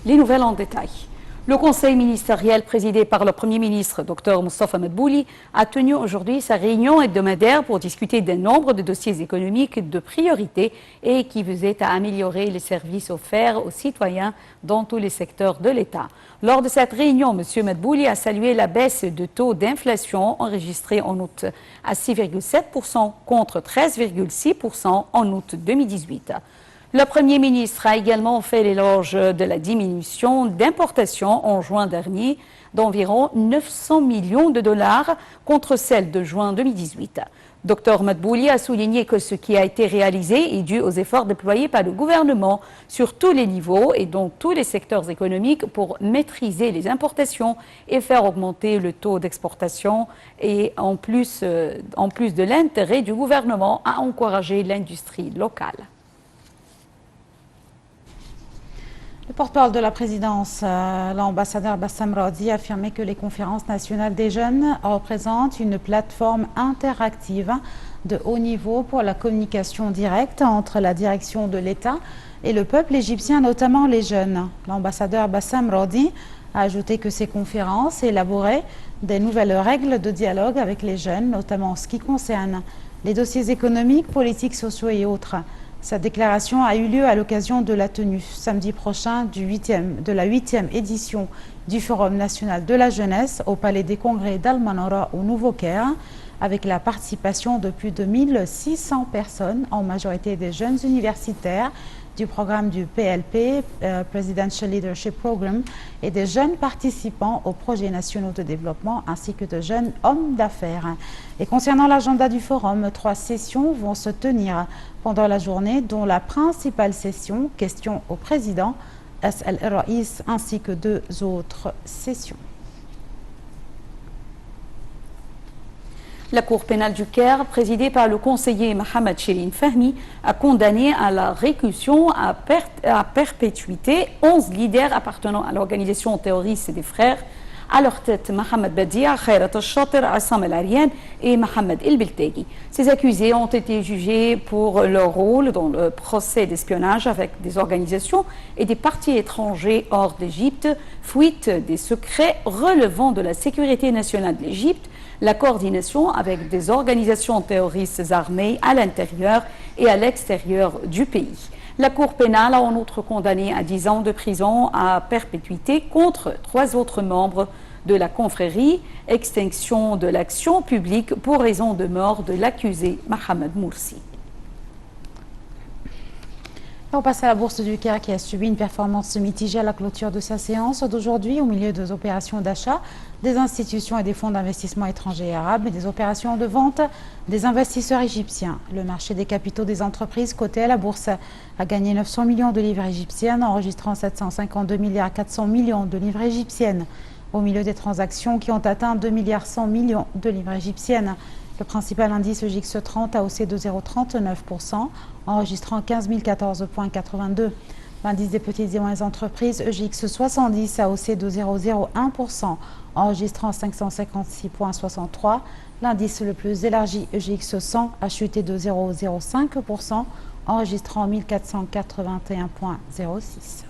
Les nouvelles en détail. Le conseil ministériel présidé par le Premier ministre, Dr Moustapha Madbouli, a tenu aujourd'hui sa réunion hebdomadaire pour discuter d'un nombre de dossiers économiques de priorité et qui visait à améliorer les services offerts aux citoyens dans tous les secteurs de l'État. Lors de cette réunion, M. Madbouli a salué la baisse de taux d'inflation enregistrée en août à 6,7% contre 13,6% en août 2018. Le Premier ministre a également fait l'éloge de la diminution d'importations en juin dernier d'environ 900 millions de dollars contre celle de juin 2018. Dr Madbouli a souligné que ce qui a été réalisé est dû aux efforts déployés par le gouvernement sur tous les niveaux et dans tous les secteurs économiques pour maîtriser les importations et faire augmenter le taux d'exportation et en plus de l'intérêt du gouvernement à encourager l'industrie locale. Le porte-parole de la présidence, l'ambassadeur Bassam Radi, a affirmé que les conférences nationales des jeunes représentent une plateforme interactive de haut niveau pour la communication directe entre la direction de l'État et le peuple égyptien, notamment les jeunes. L'ambassadeur Bassam Radi a ajouté que ces conférences élaboraient des nouvelles règles de dialogue avec les jeunes, notamment en ce qui concerne les dossiers économiques, politiques, sociaux et autres. Cette déclaration a eu lieu à l'occasion de la tenue samedi prochain de la 8e édition du Forum national de la jeunesse au Palais des Congrès d'Al-Manara au Nouveau-Caire, avec la participation de plus de 1600 personnes, en majorité des jeunes universitaires du programme du PLP, Presidential Leadership Program, et des jeunes participants aux projets nationaux de développement, ainsi que de jeunes hommes d'affaires. Et concernant l'agenda du forum, 3 sessions vont se tenir pendant la journée, dont la principale session, questions au président, As'al al-Raïs, ainsi que 2 autres sessions. La Cour pénale du Caire, présidée par le conseiller Mohamed Chérine Fahmi, a condamné à la réclusion à perpétuité 11 leaders appartenant à l'organisation terroriste des Frères, à leur tête Mohamed Badia, Khairat al-Shatir, Assam al-Arian et Mohamed el-Beltaghi. Ces accusés ont été jugés pour leur rôle dans le procès d'espionnage avec des organisations et des partis étrangers hors d'Égypte, fuite des secrets relevant de la sécurité nationale de l'Égypte, la coordination avec des organisations terroristes armées à l'intérieur et à l'extérieur du pays. La Cour pénale a en outre condamné à 10 ans de prison à perpétuité contre 3 autres membres de la confrérie, extinction de l'action publique pour raison de mort de l'accusé Mohamed Moursi. On passe à la Bourse du Caire qui a subi une performance mitigée à la clôture de sa séance d'aujourd'hui au milieu des opérations d'achat des institutions et des fonds d'investissement étrangers et arabes et des opérations de vente des investisseurs égyptiens. Le marché des capitaux des entreprises cotées à la bourse a gagné 900 millions de livres égyptiennes, enregistrant 752 milliards 400 millions de livres égyptiennes au milieu des transactions qui ont atteint 2 milliards 100 millions de livres égyptiennes. Le principal indice EGX 30 a haussé de 0,39%, enregistrant 15 014,82. L'indice des petites et moyennes entreprises EGX 70 a haussé de 0,01%, enregistrant 556,63. L'indice le plus élargi EGX 100 a chuté de 0,05%, enregistrant 1481,06.